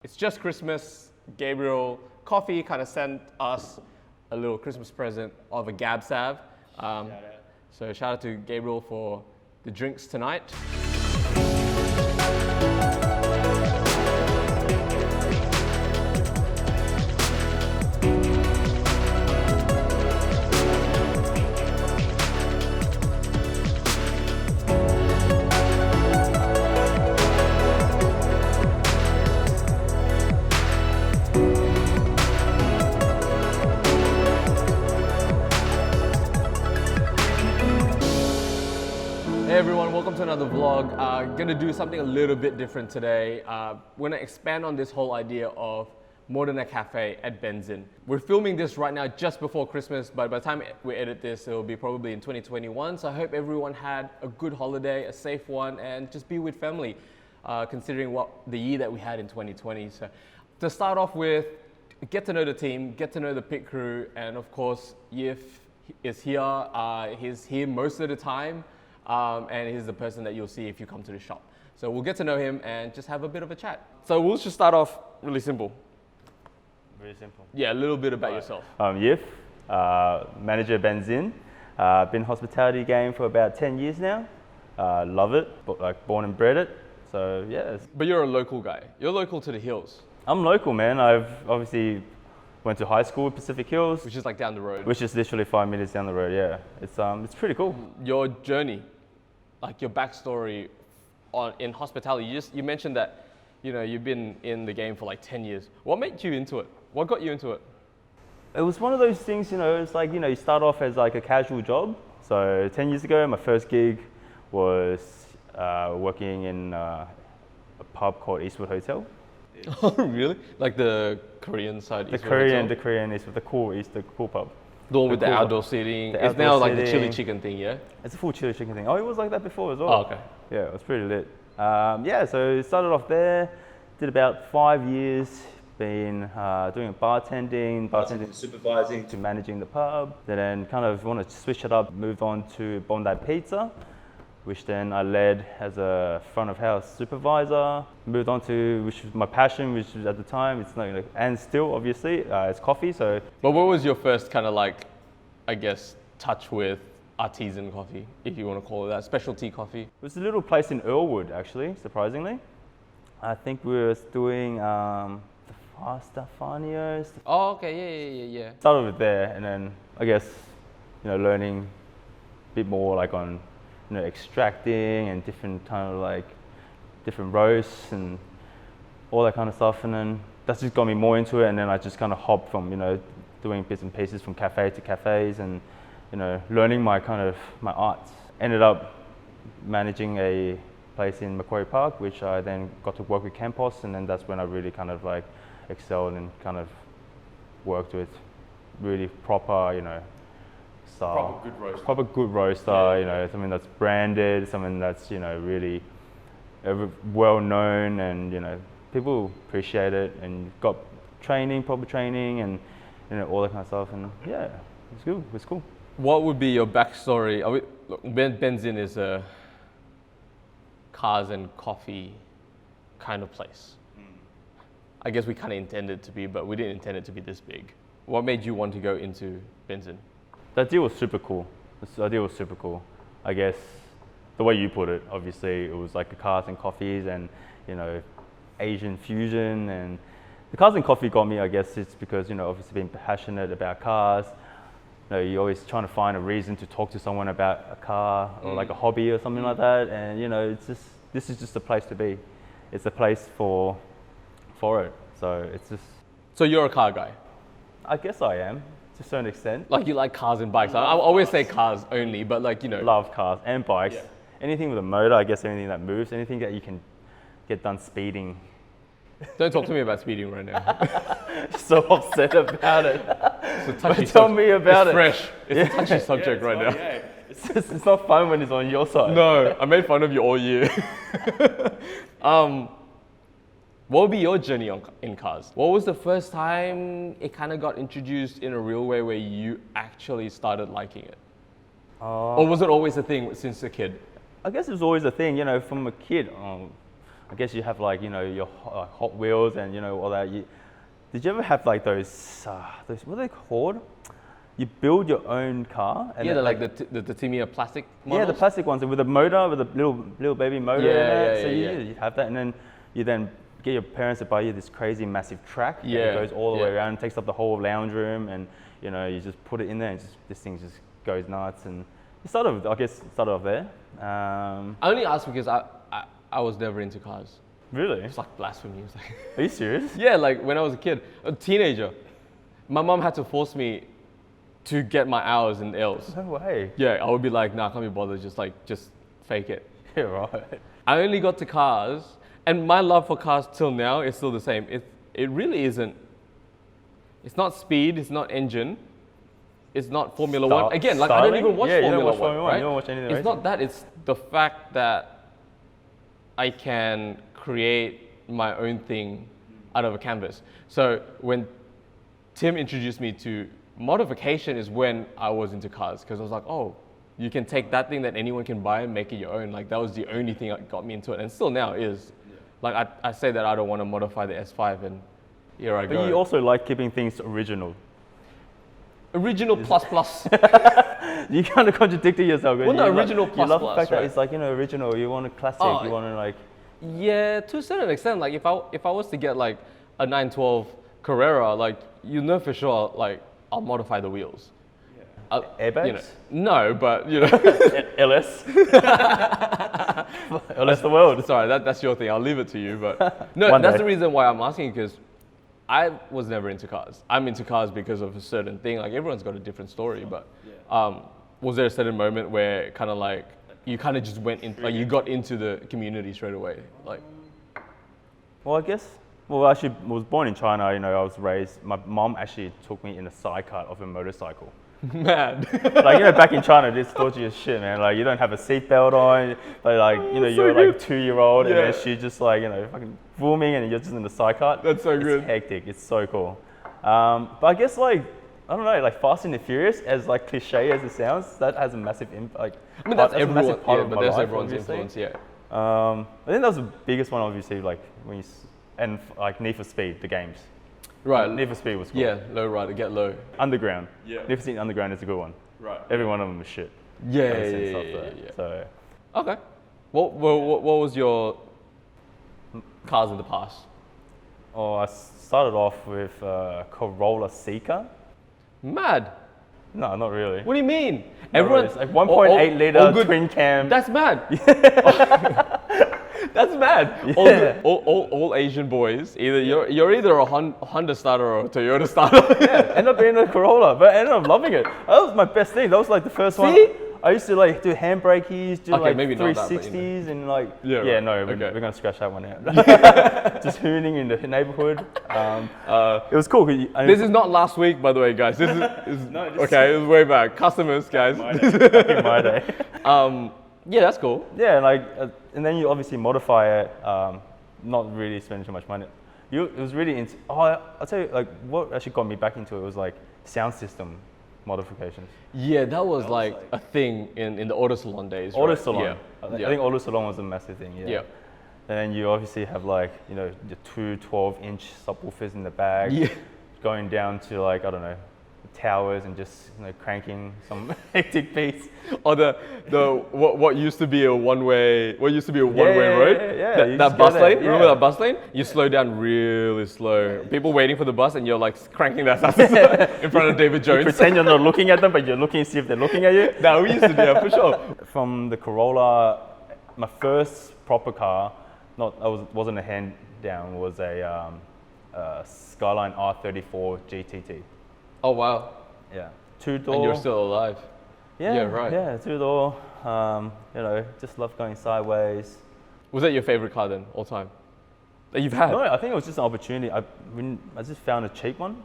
It's just Christmas. Gabriel Coffee kind of sent us a little Christmas present of a Gab Sav. So shout out to Gabriel for the drinks tonight. Hey everyone, welcome to another vlog. Gonna do something a little bit different today. We're gonna expand on this whole idea of more than a cafe at Benzin. We're filming this right now just before Christmas, but by the time we edit this, it'll be probably in 2021. So I hope everyone had a good holiday, a safe one, and just be with family, considering what the year that we had in 2020. So to start off with, get to know the team, get to know the pit crew, and of course, Yif is here. He's here most of the time. And he's the person that you'll see if you come to the shop. So we'll get to know him and just have a bit of a chat. So we'll just start off really simple. Very simple. Yeah, a little bit about yourself. Yif, manager at Benzin. Been hospitality game for about 10 years now. Love it, like born and bred it. So yeah. But you're a local guy. You're local to the hills. I'm local, man. I've obviously went to high school at Pacific Hills. Which is like down the road. Which is literally 5 minutes down the road, yeah. It's pretty cool. Your journey, like your backstory in hospitality, you mentioned that, you know, you've been in the game for like 10 years. What made you into it? What got you into it? It was one of those things, you know, it's like, you know, you start off as like a casual job. So 10 years ago, my first gig was working in a pub called Eastwood Hotel. Oh, really? Like the Korean side? The Korean Eastwood, the cool pub. The one with the outdoor seating. It's now like the chili chicken thing, yeah? It's a full chili chicken thing. Oh, it was like that before as well. Oh, okay. Yeah, it was pretty lit. Yeah, so started off there, did about 5 years, been doing bartending to supervising to managing the pub. Then kind of wanted to switch it up, moved on to Bondi Pizza, which then I led as a front of house supervisor. Moved on to, which was my passion, which was at the time, it's not, you know, and still obviously, it's coffee, so. But what was your first kind of like, I guess, touch with artisan coffee, if you want to call it that, specialty coffee? It was a little place in Earlwood, actually, surprisingly. I think we were doing the Stefanios. Oh, okay, yeah. Started with there, and then I guess, you know, learning a bit more like on, you know, extracting and different kind of like different roasts and all that kind of stuff, and then that's just got me more into it. And then I just kind of hopped from, you know, doing bits and pieces from cafe to cafes, and, you know, learning my arts. Ended up managing a place in Macquarie Park, which I then got to work with Campos, and then that's when I really kind of like excelled and kind of worked with really proper, you know, style. Proper good roaster, you know, something that's branded, something that's, you know, really well known, and, you know, people appreciate it, and got proper training, and, you know, all that kind of stuff, and yeah, it's cool. What would be your backstory? Look, Benzin is a cars and coffee kind of place. I guess we kind of intended it to be, but we didn't intend it to be this big. What made you want to go into Benzin? That deal was super cool. I guess the way you put it, obviously, it was like the cars and coffees and, you know, Asian fusion. And the cars and coffee got me, I guess, it's because, you know, obviously being passionate about cars, you know, you're always trying to find a reason to talk to someone about a car or like a hobby or something like that. And, you know, this is just a place to be. It's a place for it. So it's just. So you're a car guy? I guess I am, to a certain extent. Like you like cars and bikes. I always say cars only, but like, you know. Love cars and bikes. Yeah. Anything with a motor, I guess, anything that moves, anything that you can get done speeding. Don't talk to me about speeding right now. So upset about it. Tell me about it. Fresh. It's a touchy subject right now. Yeah. It's not fun when it's on your side. No, I made fun of you all year. What would be your journey in cars? What was the first time it kind of got introduced in a real way where you actually started liking it? Or was it always a thing since a kid? I guess it was always a thing, you know, from a kid. I guess you have like, you know, your Hot Wheels and, you know, all that. Did you ever have like those what are they called? You build your own car. And Yeah, then, they're like the Tamiya plastic models? yeah, the plastic ones with a motor, with a little baby motor in it. So you have that, and then you get your parents to buy you this crazy massive track. Yeah. That goes all the way around, takes up the whole lounge room, and you know, you just put it in there, and this thing just goes nuts. And it started off there. I only asked because I was never into cars. Really? It's like blasphemy. It's like Are you serious? yeah, like when I was a kid, a teenager, my mom had to force me to get my hours in L's. No way. Yeah, I would be like, nah, I can't be bothered, just fake it. Yeah, right. I only got to cars, and my love for cars till now is still the same. It really isn't. It's not speed, it's not engine, it's not Formula One. Again, like I don't even watch Formula One, right? You don't watch anything. It's not that, it's the fact that I can create my own thing out of a canvas. So when Tim introduced me to modification is when I was into cars, because I was like, oh, you can take that thing that anyone can buy and make it your own. Like that was the only thing that got me into it, and still now is. Yeah. Like I say that I don't want to modify the S5, and here I go. But you also like keeping things original. Original plus plus. You kind of contradicted yourself. Well, no, original plus plus. You love the fact that it's like, you know, original. You want a classic. You want to like. Yeah, to a certain extent. Like if I was to get like a 912 Carrera, like you know for sure, like I'll modify the wheels. Yeah. Airbags? You know, no, but you know. LS. LS the world. Sorry, that's your thing. I'll leave it to you. But no, that's the reason why I'm asking, because I was never into cars. I'm into cars because of a certain thing. Like everyone's got a different story. But was there a certain moment where kind of like you kind of just went in, like you got into the community straight away? Like, well, I guess. Well, I actually was born in China. You know, I was raised. My mom actually took me in a sidecar of a motorcycle. Mad. Like, you know, back in China, this dodgy as shit, man. Like, you don't have a seatbelt on. But like, you know, you're like 2-year-old, and then she's just like, you know, fucking booming, and you're just in the sidecar. That's so good. It's hectic. It's so cool. But I guess like, I don't know, like Fast and the Furious, as like cliche as it sounds, that has a massive impact. Like, I mean, that's everyone. A part of but my that's life, everyone's obviously. influence. Yeah. I think that was the biggest one, obviously. Like when you and like Need for Speed, the games. Right. Need for Speed was cool. Yeah, low rider, get low. Underground. Yeah. Need for Speed Underground is a good one. Right. Every one of them is shit. Yeah. So. Okay. What was your cars in the past? Oh, I started off with Corolla Seeker. Mad. No, not really. What do you mean? Everyone's like 1.8 liter twin cam. That's mad. That's mad. Yeah. All Asian boys, you're either a Honda starter or a Toyota starter. Yeah, ended up being a Corolla, but I ended up loving it. That was my best thing. That was like the first one. I used to like do handbrake keys, do like maybe 360s, and like we're gonna scratch that one out. Just hooning in the neighborhood. It was cool. This is not last week, by the way, guys. This is okay. It was way back. Customers, guys. Back in my day. Yeah, that's cool. Yeah, like, and then you obviously modify it, not really spending too much money. It was really into, I'll tell you, like, what actually got me back into it was like sound system modifications. Yeah, that was like a thing in the auto salon days. Auto right? salon. Yeah. I think auto salon was a massive thing, Yeah. And then you obviously have like, you know, the 2 12-inch subwoofers in the bag. Yeah. Going down to like, I don't know, towers and just, you know, cranking some hectic beats. Or what used to be a one-way road? Yeah. That bus lane. Remember that bus lane? You slow down really slow. People waiting for the bus, and you're like cranking that in front of David Jones. You pretend you're not looking at them, but you're looking to see if they're looking at you. No, we used to do that for sure. From the Corolla, my first proper car, wasn't a hand down, was a Skyline R34 GTT. Oh wow. Yeah. 2-door. And you're still alive. Yeah, right. Yeah, 2-door. You know, just love going sideways. Was that your favorite car then, all time? That you've had? No, I think it was just an opportunity. I just found a cheap one.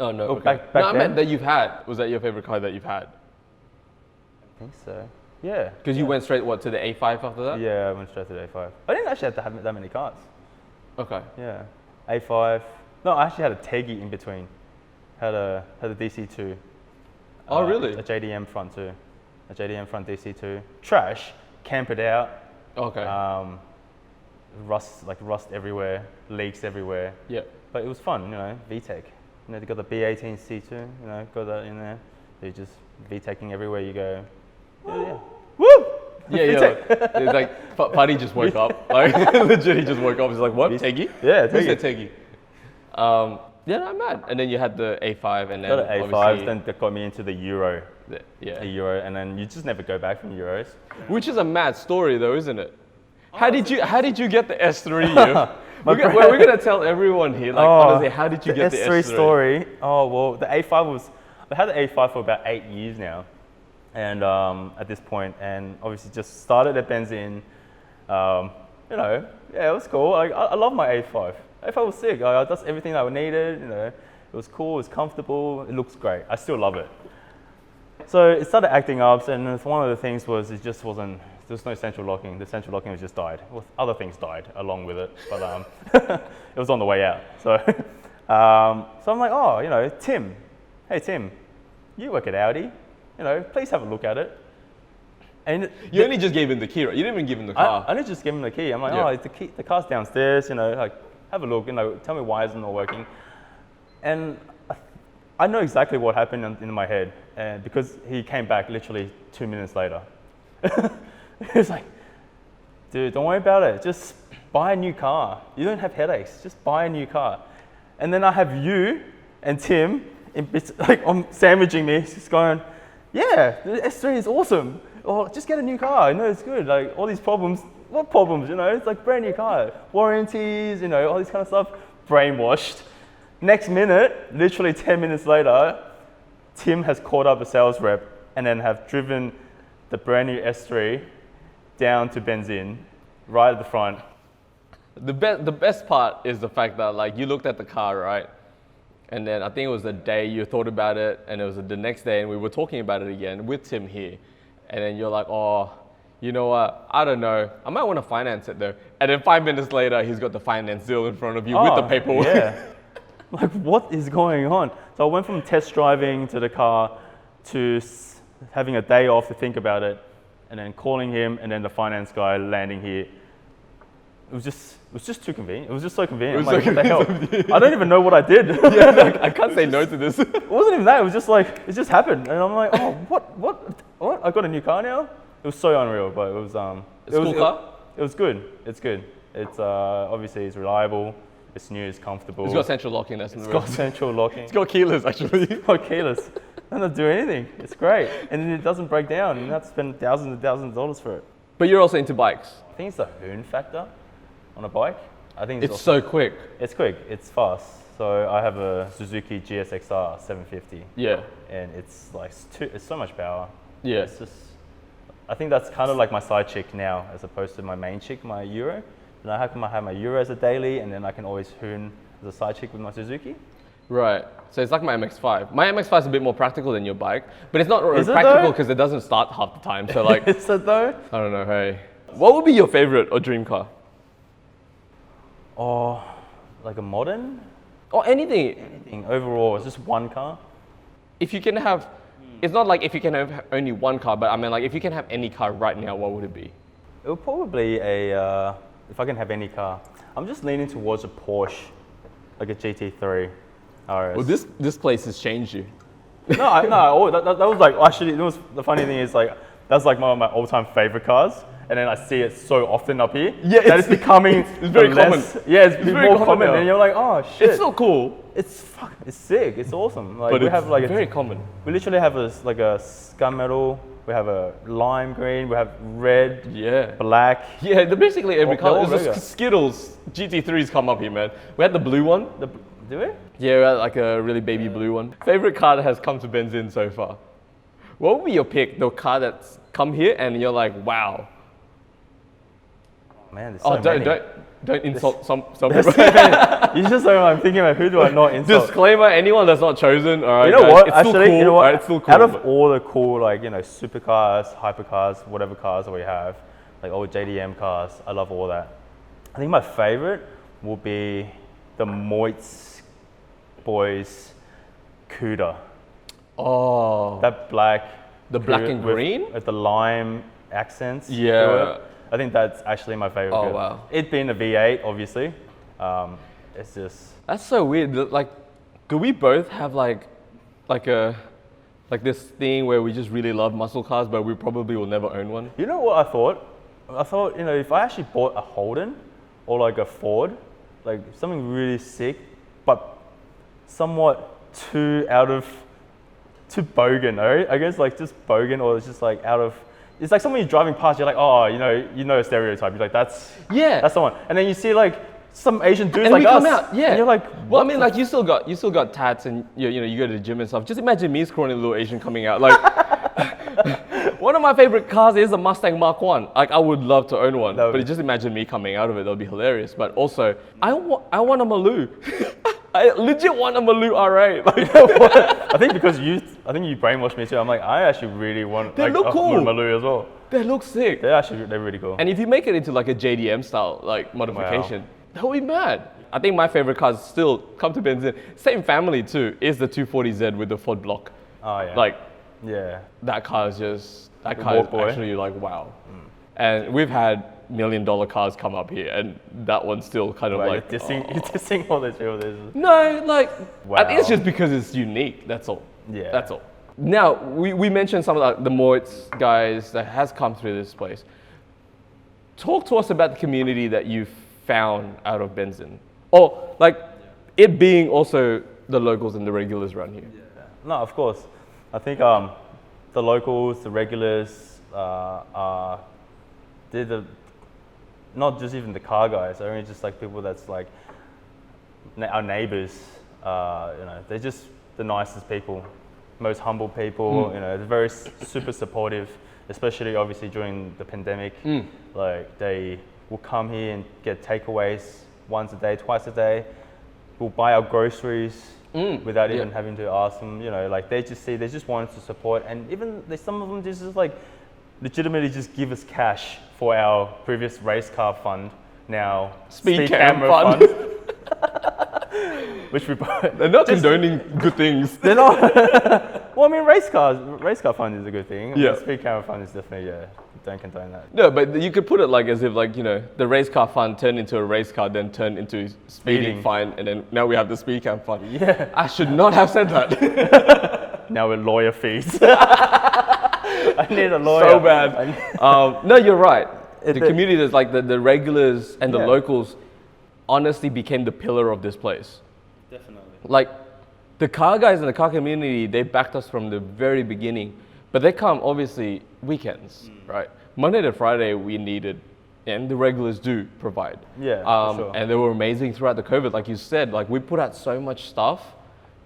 Oh no. Okay. Back no, then? I meant that you've had. Was that your favorite car that you've had? I think so. Yeah. Because you went straight to the A5 after that? Yeah, I went straight to the A5. I didn't actually have to have that many cars. Okay. Yeah. A5. No, I actually had a Teggy in between. Had a DC2. Oh really? A JDM front too. A JDM front DC2. Trash. Camp it out. Okay. rust everywhere, leaks everywhere. Yeah. But it was fun, you know, VTEC. You know, they got the B18C2, you know, got that in there. They're just VTECing everywhere you go. Yeah. Woo! Yeah, it's like Paddy just woke up. Like legit, he just woke up. He's like, "What? Teggy? Yeah, Who's that Teggy?" Yeah, no, I'm mad. And then you had the A5, and then got an A5. Then that got me into the Euro. Yeah. A Euro, and then you just never go back from Euros. Which is a mad story, though, isn't it? How did you get the S3? We're gonna tell everyone here. Like, honestly, how did you get the S3 story? Oh well, the A5 was. I had the A5 for about 8 years now. And at this point, and obviously just started at Benzin. You know, yeah, it was cool. I love my A5. A5 was sick. I does everything that I needed. You know, it was cool. It was comfortable. It looks great. I still love it. So it started acting up, and one of the things was it just wasn't. There was no central locking. The central locking was just died. Well, other things died along with it, but it was on the way out. So, so I'm like, oh, you know, Tim. Hey Tim, you work at Audi. You know, please have a look at it. And you only just gave him the key, right? You didn't even give him the car. I only just gave him the key. I'm like, the car's downstairs. You know, like have a look. You know, tell me why it's not working. And I know exactly what happened in my head, and because he came back literally 2 minutes later. He was like, dude, don't worry about it. Just buy a new car. You don't have headaches. Just buy a new car. And then I have you and Tim sandwiching me, just going, yeah, the S3 is awesome. Or just get a new car. I know it's good. Like all these problems, what problems? You know, it's like brand new car, warranties. You know, all this kind of stuff. Brainwashed. Next minute, literally 10 minutes later, Tim has called up a sales rep and then have driven the brand new S3 down to Benzin, right at the front. The best part is the fact that like you looked at the car, right? And then I think it was the day you thought about it, and it was the next day, and we were talking about it again with Tim here. And then you're like, oh, you know what? I don't know. I might want to finance it though. And then 5 minutes later, he's got the finance deal in front of you with the paperwork. Yeah. Like, what is going on? So I went from test driving to the car to having a day off to think about it, and then calling him, and then the finance guy landing here. It was just too convenient. It was just so convenient. I'm like, what the hell? I don't even know what I did. Yeah, like, I can't say no to this. It wasn't even that. It was just like, it just happened. And I'm like, oh, what? I got a new car now? It was so unreal, but it was, it's a cool car? It was good. It's good. It's, obviously it's reliable. It's new, it's comfortable. It's got central locking. It's got central locking. It's got keyless, actually. It's got keyless. I don't do anything. It's great. And then it doesn't break down. You don't have to spend thousands and thousands of dollars for it. But you're also into bikes. I think it's the hoon factor on a bike. I think it's so quick. It's quick. It's fast. So I have a Suzuki GSXR 750. Yeah. And it's like it's so much power. Yeah. It's just. I think that's kind of like my side chick now, as opposed to my main chick, my Euro. And I have my Euro as a daily, and then I can always hoon as a side chick with my Suzuki. Right. So it's like my MX-5. My MX-5 is a bit more practical than your bike, but it's not practical because it doesn't start half the time. So like, is it though? I don't know. Hey, what would be your favorite or dream car? Or like a modern? Or anything. Anything overall. It's just one car. If you can have, it's not like if you can have only one car, but I mean like if you can have any car right now, what would it be? It would probably if I can have any car, I'm just leaning towards a Porsche, like a GT3 RS. Well, this place has changed you. No, that was like, actually, the funny thing is like, that's like one of my all-time favorite cars. And then I see it so often up here. Yeah, that it's becoming it's very common. Yeah, it's more common, and you're like, oh shit. It's so cool. It's sick. It's awesome. Like but we it's have like very common. We literally have a scum metal. We have a lime green. We have red. Yeah. Black. Yeah, basically every car. It's just Skittles GT3s come up here, man. We had the blue one. Do we? Yeah, we had like a really baby blue one. Favorite car that has come to Benzin so far? What would be your pick? The car that's come here and you're like, wow. Man, there's so many. Don't insult some people. You just know I'm thinking about who do I not insult. Disclaimer: anyone that's not chosen, all right. You know guys, what? It's Actually, still cool. you know what? Right, it's still cool. Out of all the cool, like supercars, hypercars, whatever cars that we have, like all JDM cars, I love all that. I think my favorite will be the Moitz Boys Cuda. Oh, that black. The black and green with the lime accents. Yeah. I think that's actually my favorite. Oh, gear. wow. It being a V8, obviously. It's just. That's so weird. Like, do we both have like this thing where we just really love muscle cars, but we probably will never own one? You know what I thought? I thought, if I actually bought a Holden or like a Ford, like something really sick, but somewhat too bogan, right? I guess like just bogan, or it's just like it's like someone you're driving past, you're like, oh, you know a stereotype. You're like, that's the one. And then you see like some Asian dudes and like we us, come out, yeah. and you're like, well, I mean, like you still got tats, and you go to the gym and stuff. Just imagine me scrawny little Asian coming out. Like, one of my favorite cars is a Mustang Mark 1. Like, I would love to own one, but just imagine me coming out of it. That'll be hilarious. But also, I want a Maloo. I legit want a Maloo R8. Like, I think you brainwashed me too. I'm like, I actually really want They like look a cool. Maloo as well. they look sick. They're really cool. And if you make it into like a JDM style like modification, that would be mad. I think my favorite cars still come to Benzin. Same family too, is the 240Z with the Ford block. Oh yeah. Like, yeah. that car is Walkway. actually like wow. And we've had $1 million cars come up here, and that one's still kind of like you're dissing all this. no, like Wow. I think it's just because it's unique. That's all. Yeah. That's all. Now we mentioned some of the Moitz guys that has come through this place. Talk to us about the community that you've found out of Benzin, or like it being also the locals and the regulars around here. Yeah. No, of course. I think the locals, the regulars, they're not just even the car guys. They're only just like people that's like our neighbors. They're just the nicest people, most humble people. They're very super supportive, especially obviously during the pandemic. Like they will come here and get takeaways once a day, twice a day. We'll buy our groceries without even having to ask them. Like they just want us to support, and even some of them just like legitimately just give us cash for our previous race car fund. Now Speed cam fund. Which we bought. They're not condoning good things. They're not. Well, I mean, race car fund is a good thing. Yeah. Speed camera fund is definitely, don't condone that. No, but you could put it like as if like, the race car fund turned into a race car, then turned into speeding fine, and then now we have the speed cam fund. Yeah. I should not have said that. Now we're lawyer fees. I need a lawyer. So bad. No, you're right. The community is like the regulars and the locals honestly became the pillar of this place. Definitely. Like the car guys in the car community, they backed us from the very beginning, but they come obviously weekends, right? Monday to Friday we needed, and the regulars do provide. Yeah, for sure. And they were amazing throughout the COVID. Like you said, like we put out so much stuff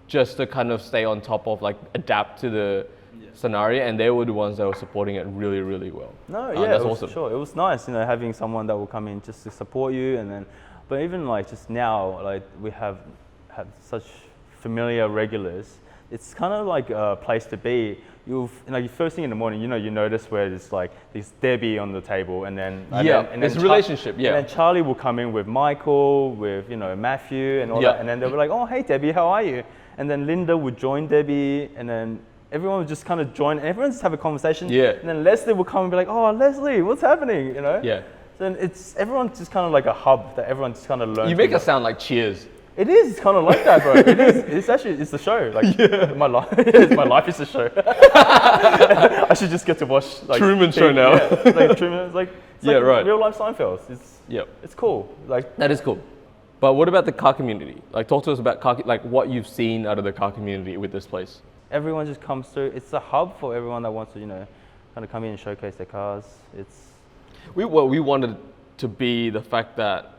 just to kind of stay on top of, like adapt to the scenario, and they were the ones that were supporting it really, really well. No, that's it was, awesome. Sure, it was nice, having someone that will come in just to support you, and then, but even like just now, like we have such familiar regulars. It's kind of like a place to be. First thing in the morning, you notice where there's like this Debbie on the table, and then it's a relationship. And then Charlie will come in with Michael, with Matthew, and all that, and then they'll be like, "Oh, hey Debbie, how are you?" And then Linda would join Debbie, and then everyone would just kind of join, and everyone just have a conversation. Yeah. And then Leslie will come and be like, "Oh, Leslie, what's happening?" Yeah. Then everyone's just kind of like a hub that everyone just kind of learns. You make us sound like Cheers. It is. It's kind of like that, bro. It is. It's the show. Like my life. My life is the show. I should just get to watch like Truman Show now. Yeah, like Truman. It's like right. Real life Seinfeld. It's cool. Like that is cool. But what about the car community? Like talk to us about what you've seen out of the car community with this place. Everyone just comes through. It's a hub for everyone that wants to kind of come in and showcase their cars. We wanted to be the fact that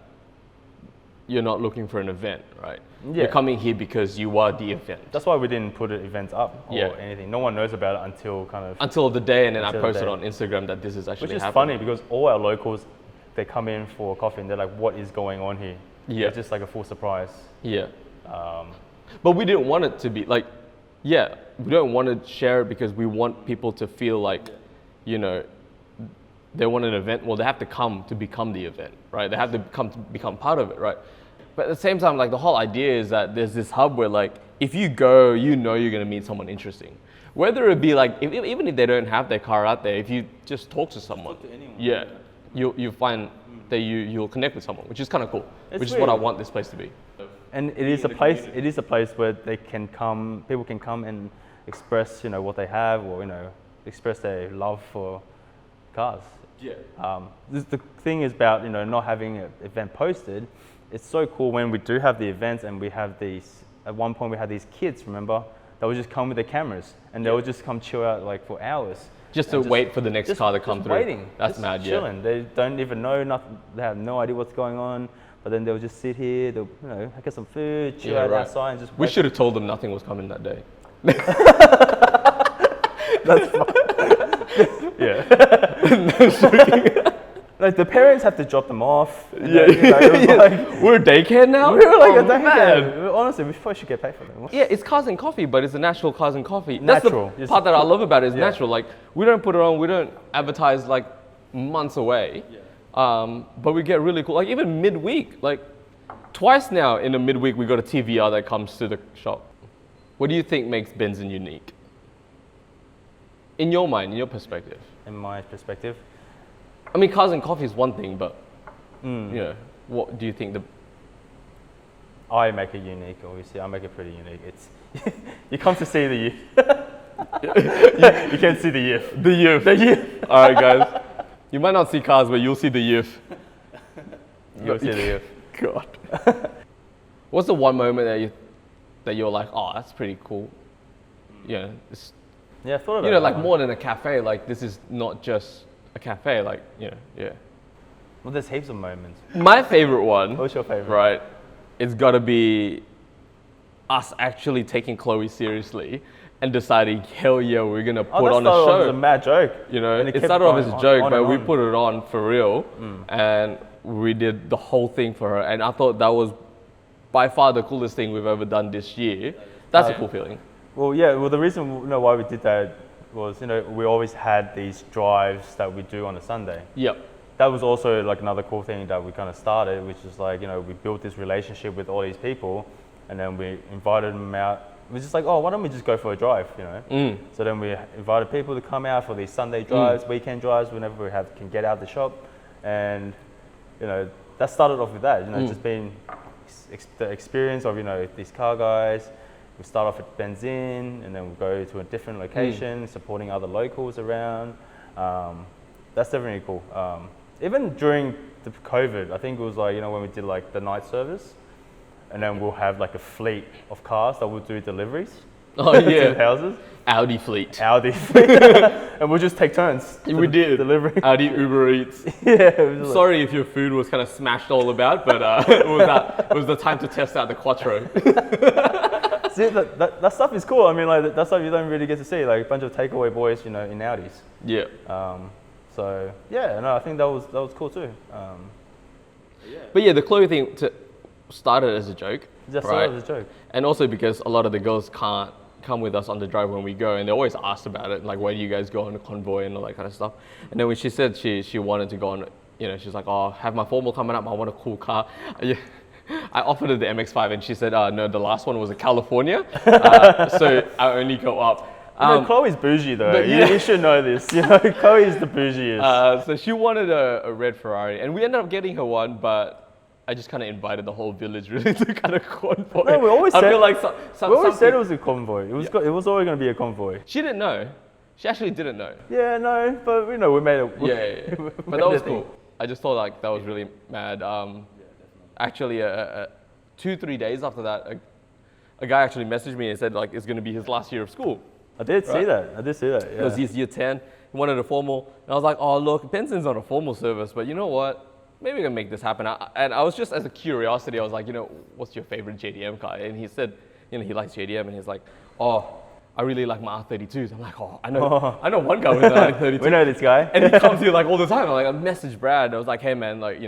you're not looking for an event, right? Yeah. You're coming here because you are the event. That's why we didn't put events up or anything. No one knows about it until the day, and then I posted on Instagram that this is actually happening. Which is funny because all our locals, they come in for coffee and they're like, "What is going on here?" Yeah. It's just like a full surprise. Yeah. But we didn't want it to be like, we don't want to share it because we want people to feel like, they want an event. Well, they have to come to become the event, right? They have to come to become part of it, right? But at the same time, like the whole idea is that there's this hub where like, if you go, you're going to meet someone interesting. Whether it be like, even if they don't have their car out there, if you just talk to someone. Talk to anyone. Yeah. you find that you'll connect with someone, which is kind of cool. It's which is what I weird. want this place to be. And it is a place. It is a place where they can come. People can come and express, what they have, or express their love for cars. Yeah. The thing is about not having an event posted. It's so cool when we do have the events and we have these. At one point, we had these kids. Remember, they would just come with their cameras and they would just come chill out like for hours. Just to wait for the next car to come through. Waiting. That's just mad, chilling. yeah. They don't even know nothing. They have no idea what's going on. But then they'll just sit here. They'll get some food, chill out outside, and just. We should have told them nothing was coming that day. That's fine. Yeah. Like the parents have to drop them off. And Yeah. it was like, We're daycare now? we were like Oh, a daycare. man. Honestly, we probably should get paid for them. Yeah, it's Cars and Coffee, but it's a natural Cars and Coffee. Natural. That's the part that I love about it, is Yeah. natural. Like, we don't put it on, we don't advertise like months away. But we get really cool, like even midweek, like twice now in the midweek we got a TVR that comes to the shop. What do you think makes Benzin unique? In your mind, in your perspective? In my perspective. I mean, Cars and Coffee is one thing, but what do you think I make it unique, obviously. I make it pretty unique. It's you come to see the youth. you can see the youth. The youth. The youth. All right, guys. You might not see cars, but you'll see the youth. You'll see the youth. God. What's the one moment that you're like, oh, that's pretty cool? Yeah, it's, Yeah, I thought about it. like more than a cafe. Like, this is not just a cafe. Like, yeah. Well, there's heaps of moments. My favorite one. What's your favorite? Right. It's got to be us actually taking Chloe seriously and deciding, hell yeah, we're gonna put on a It was show. a mad joke. It kept started off as going a joke, on but and we on. put it on for real, and we did the whole thing for her. And I thought that was by far the coolest thing we've ever done this year. That's a cool feeling. Well, yeah. Well, the reason why we did that was we always had these drives that we do on a Sunday. Yep. That was also like another cool thing that we kind of started, which is like we built this relationship with all these people, and then we invited them out. It was just like, oh, why don't we just go for a drive, So then we invited people to come out for these Sunday drives, weekend drives, whenever we can get out of the shop, and that started off with that. Just being the experience of these car guys. We start off at Benzin, and then we go to a different location, supporting other locals around. That's definitely cool. Even during the COVID, I think it was like when we did like the night service. And then we'll have like a fleet of cars that will do deliveries Oh to yeah. houses. Audi fleet. Audi fleet. And we'll just take turns. We did. Delivering. Audi Uber Eats. Yeah. It was Sorry if your food was kind of smashed all about, but it was the time to test out the Quattro. See, that stuff is cool. I mean, like that stuff you don't really get to see. Like a bunch of takeaway boys, in Audis. Yeah. So yeah, no, I think that was cool too. But yeah, the Chloe thing started as a joke. Just right? as a joke. And also because a lot of the girls can't come with us on the drive when we go, and they always ask about it, like, where do you guys go on a convoy and all that kind of stuff. And then when she said she wanted to go on, she's like, oh, have my formal coming up, I want a cool car. I offered her the MX-5 and she said, no, the last one was a California, so I only go up. Chloe's bougie though. yeah. You should know this. Chloe's the bougiest. So she wanted a red Ferrari, and we ended up getting her one, but I just kind of invited the whole village really to kind of convoy. No, we always I said, feel like we always said it was a convoy. It was always going to be a convoy. She didn't know. She actually didn't know. Yeah, no, but we made it. Yeah. But that was cool. I just thought like that was really mad. Actually, 2-3 days after that, a guy actually messaged me and said like it's going to be his last year of school. I did see that. Yeah. It was his year 10. He wanted a formal, and I was like, oh look, Benzin's on a formal service, but you know what? Maybe we can make this happen. And I was just as a curiosity, I was like, what's your favorite JDM car? And he said, he likes JDM, and he's like, oh, I really like my R32s. I'm like, oh, I know one guy with an R32. We know this guy. And he comes here like all the time. I messaged Brad. I was like, hey man, like,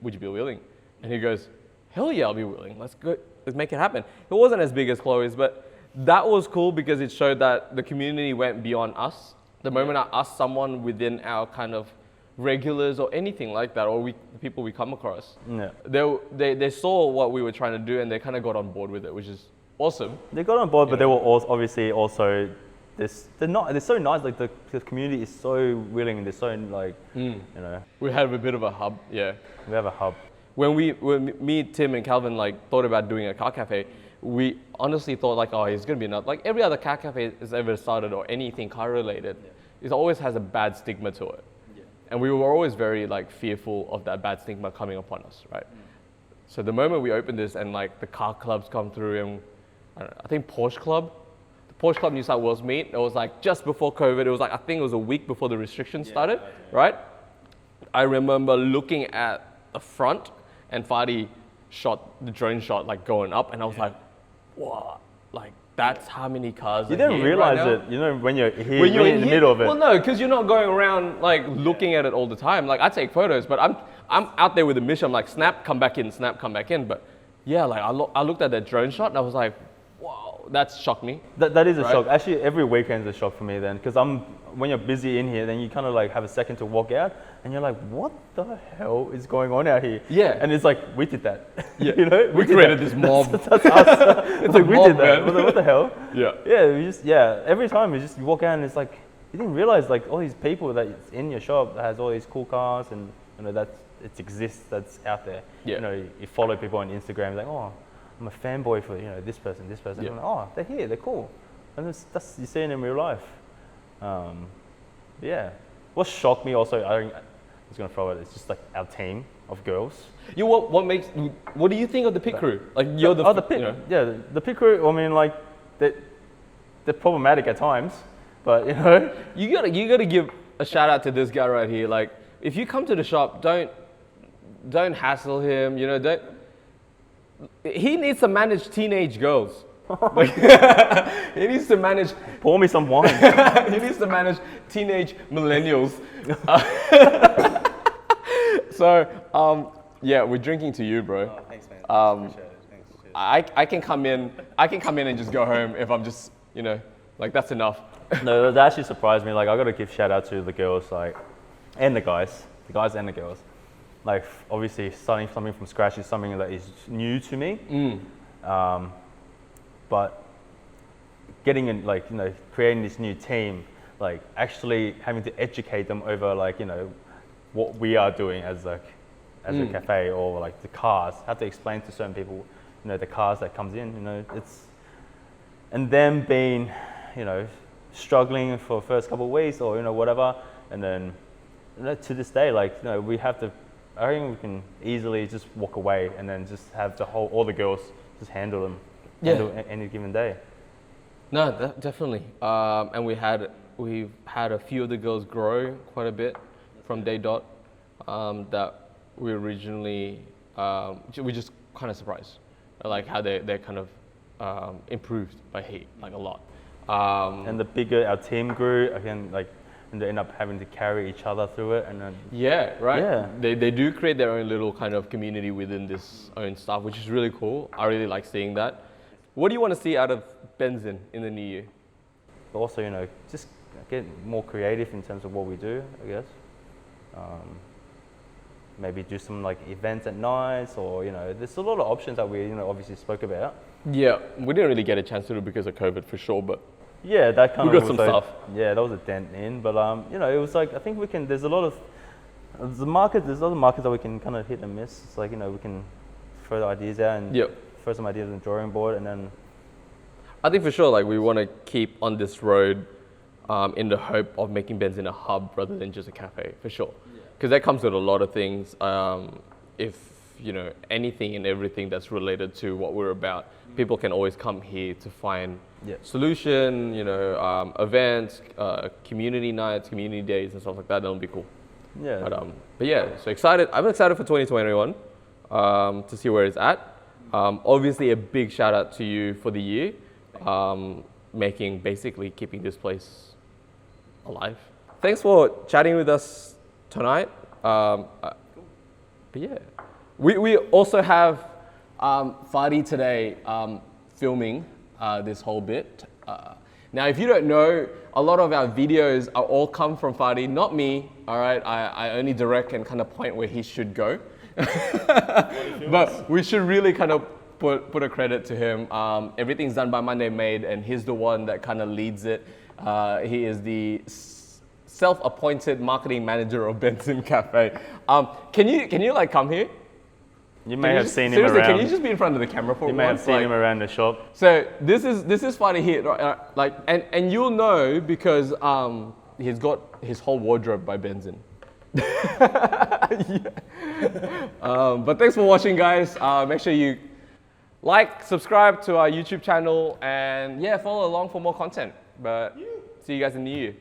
would you be willing? And he goes, hell yeah, I'll be willing. Let's go. Let's make it happen. It wasn't as big as Chloe's, but that was cool because it showed that the community went beyond us. The moment I asked someone within our kind of regulars or anything like that, or the people we come across, they saw what we were trying to do and they kind of got on board with it, which is awesome. They got on board, but they were also obviously also they're so nice. Like the community is so willing. They're so like, you know, We have a bit of a hub, yeah. we have a hub. When me, Tim, and Calvin like thought about doing a car cafe, we honestly thought like, oh, it's gonna be another, like every other car cafe has ever started or anything car related, it always has a bad stigma to it. And we were always very like fearful of that bad stigma coming upon us, right? So the moment we opened this and like the car clubs come through and I think Porsche Club New South Wales meet, it was like just before COVID, it was like, I think it was a week before the restrictions started, right? I remember looking at the front and Fadi shot the drone shot like going up and I was like, what? Like that's how many cars You are don't here realize right now? it, you know, when you're here, When you're in the here- middle of it. Well, no, because you're not going around like looking at it all the time. Like I take photos, but I'm out there with a mission. I'm like, snap, come back in, snap, come back in. But yeah, like I looked at that drone shot and I was like, wow, that's shocked me. That is a Right? shock. Actually, every weekend's a shock for me then, because when you're busy in here, then you kind of like have a second to walk out, and you're like, what the hell is going on out here? Yeah. And it's like, we did that. Yeah. You know, We did created that. this mob. That's us. It's like, we mob, did that. man. What the hell? Yeah. Yeah, every time you walk out and it's like, you didn't realize like all these people that's in your shop that has all these cool cars and, you know, it exists, that's out there. Yeah. You know, you follow people on Instagram, like, oh, I'm a fanboy for, you know, this person. Yeah. I'm like, oh, they're here, they're cool. And that's you see it in real life. Yeah. What shocked me also, I was going to throw it, it's just like our team of girls. What do you think of the pit crew? Like you're The pit, you know, yeah, the pit crew, I mean, like, they're problematic at times, but, you know. you gotta give a shout out to this guy right here. Like if you come to the shop, don't hassle him. You know, he needs to manage teenage girls. Like, he needs to manage. Pour me some wine. He needs to manage teenage millennials. So yeah, we're drinking to you, bro. Oh, thanks, man. Appreciate it. Thanks. Cheers. I can come in and just go home if I'm just, you know, like that's enough. No, that actually surprised me. Like, I got to give shout out to the girls, like, and the guys and the girls. Like, obviously, starting something from scratch is something that is new to me. But getting in, like, you know, creating this new team, like, actually having to educate them over, like, you know, what we are doing as a cafe, or like the cars. Have to explain to certain people, you know, the cars that comes in. You know, and them being, you know, struggling for the first couple of weeks or, you know, whatever, and then, you know, to this day, like, you know, I think we can easily just walk away and then just have all the girls just handle them. Yeah. Handle any given day. No, definitely. And we've had a few of the girls grow quite a bit from day dot. That we originally we just kind of surprised, like how they kind of improved by heat, like a lot. And the bigger our team grew, again, like, and they end up having to carry each other through it, and then Yeah, right. Yeah. They do create their own little kind of community within this own stuff, which is really cool. I really like seeing that. What do you want to see out of Benzin in the new year? but also, you know, just get more creative in terms of what we do, I guess. Maybe do some like events at nights, or, you know, there's a lot of options that we, you know, obviously spoke about. Yeah, we didn't really get a chance to do it because of COVID for sure, but Yeah, that kind We of got some also- stuff. Yeah, that was a dent in, but you know, it was like, I think we can. There's a lot of there's other markets that we can kind of hit and miss. It's like, you know, we can throw the ideas out and Yep. throw some ideas on the drawing board, and then I think for sure, like we want to keep on this road in the hope of making Benzin a hub rather than just a cafe, for sure. Because that comes with a lot of things. If, you know, anything and everything that's related to what we're about, people can always come here to find solution, you know, events, community nights, community days and stuff like that. That'll be cool. yeah. But yeah, so excited. I'm excited for 2021 to see where it's at. Obviously, a big shout out to you for the year, keeping this place alive. Thanks for chatting with us tonight. But yeah, we also have Fadi today filming this whole bit. Now, if you don't know, a lot of our videos are all come from Fadi, not me. All right, I only direct and kind of point where he should go. But we should really kind of put a credit to him. Everything's done by Monday Made, and he's the one that kind of leads it. He is the self-appointed marketing manager of Benzin Cafe. Can you like come here? You may have seen him seriously, around. can you just be in front of the camera for You may have once? seen him around the shop. So this is funny here, right? And you'll know because he's got his whole wardrobe by Benzin. But thanks for watching, guys. Make sure you like, subscribe to our YouTube channel, and yeah, follow along for more content. But see you guys in the new year.